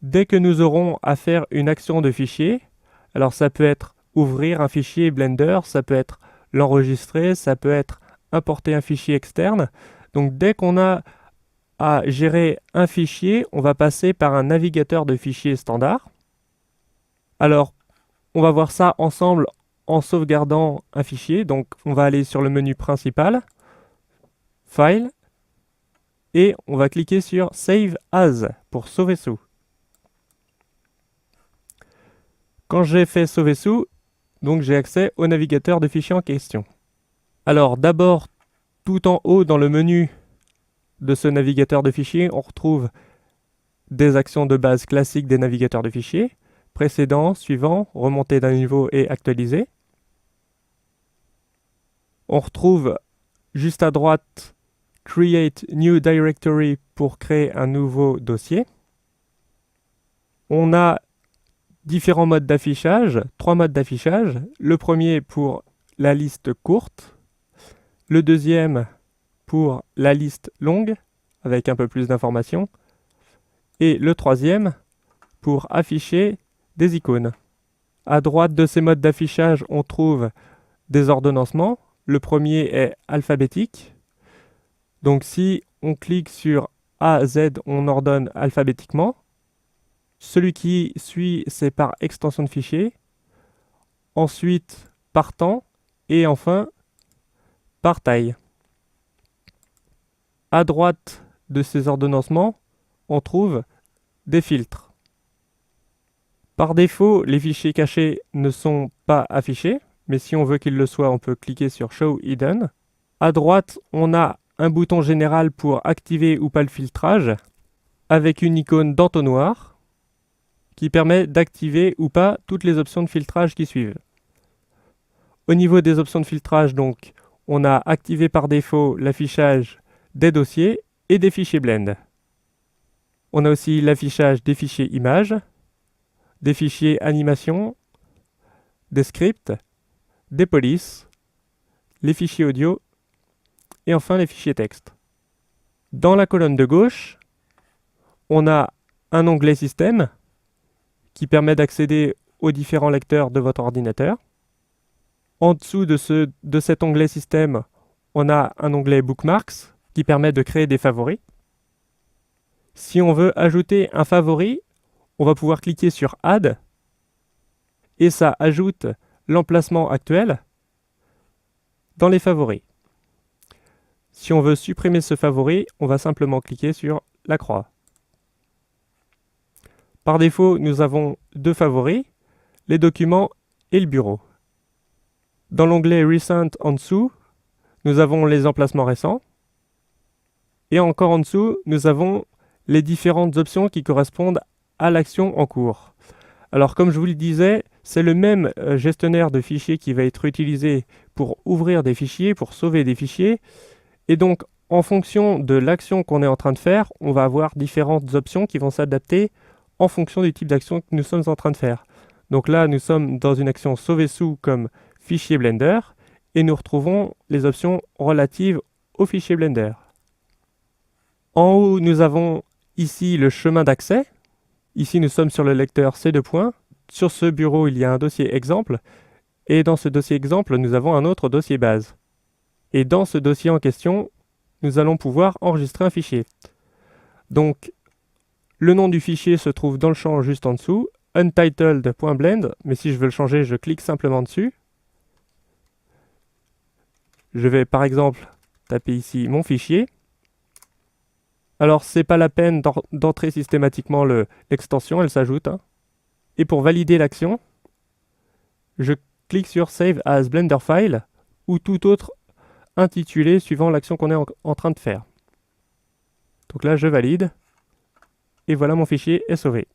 Dès que nous aurons à faire une action de fichier, alors ça peut être ouvrir un fichier Blender, ça peut être l'enregistrer, ça peut être importer un fichier externe. Donc dès qu'on a à gérer un fichier, on va passer par un navigateur de fichiers standard. Alors, on va voir ça ensemble en sauvegardant un fichier. Donc, on va aller sur le menu principal, File, et on va cliquer sur Save As pour sauver sous. Quand j'ai fait sauver sous, donc j'ai accès au navigateur de fichiers en question. Alors, d'abord, tout en haut dans le menu de ce navigateur de fichiers, on retrouve des actions de base classiques des navigateurs de fichiers, précédent, suivant, remonter d'un niveau et actualiser. On retrouve juste à droite Create New Directory pour créer un nouveau dossier. On a différents modes d'affichage, 3 modes d'affichage. Le premier pour la liste courte, le deuxième pour la liste longue, avec un peu plus d'informations, et le troisième pour afficher des icônes. À droite de ces modes d'affichage, on trouve des ordonnancements. Le premier est alphabétique. Donc si on clique sur A à Z, on ordonne alphabétiquement. Celui qui suit, c'est par extension de fichier. Ensuite, par temps. Et enfin, par taille. À droite de ces ordonnancements, on trouve des filtres. Par défaut, les fichiers cachés ne sont pas affichés, mais si on veut qu'ils le soient, on peut cliquer sur Show Hidden. À droite, on a un bouton général pour activer ou pas le filtrage, avec une icône d'entonnoir qui permet d'activer ou pas toutes les options de filtrage qui suivent. Au niveau des options de filtrage, donc, on a activé par défaut l'affichage des dossiers et des fichiers blend. On a aussi l'affichage des fichiers images, des fichiers animation, des scripts, des polices, les fichiers audio et enfin les fichiers texte. Dans la colonne de gauche, on a un onglet Système qui permet d'accéder aux différents lecteurs de votre ordinateur. En dessous de cet onglet Système, on a un onglet Bookmarks qui permet de créer des favoris. Si on veut ajouter un favori, on va pouvoir cliquer sur Add et ça ajoute l'emplacement actuel dans les favoris. Si on veut supprimer ce favori, on va simplement cliquer sur la croix. Par défaut, nous avons 2 favoris, les documents et le bureau. Dans l'onglet Recent en dessous, nous avons les emplacements récents. Et encore en dessous, nous avons les différentes options qui correspondent à l'action en cours. Alors comme je vous le disais, c'est le même gestionnaire de fichiers qui va être utilisé pour ouvrir des fichiers, pour sauver des fichiers. Et donc en fonction de l'action qu'on est en train de faire, on va avoir différentes options qui vont s'adapter en fonction du type d'action que nous sommes en train de faire. Donc là, nous sommes dans une action sauver sous comme fichier Blender et nous retrouvons les options relatives au fichier Blender. En haut, nous avons ici le chemin d'accès. Ici, nous sommes sur le lecteur C2 points. Sur ce bureau, il y a un dossier exemple. Et dans ce dossier exemple, nous avons un autre dossier base. Et dans ce dossier en question, nous allons pouvoir enregistrer un fichier. Donc, le nom du fichier se trouve dans le champ juste en dessous, untitled.blend, mais si je veux le changer, je clique simplement dessus. Je vais par exemple taper ici mon fichier. Alors, c'est pas la peine d'entrer systématiquement l'extension, elle s'ajoute. Et pour valider l'action, je clique sur Save as Blender File ou tout autre intitulé suivant l'action qu'on est en train de faire. Donc là, je valide. Et voilà, mon fichier est sauvé.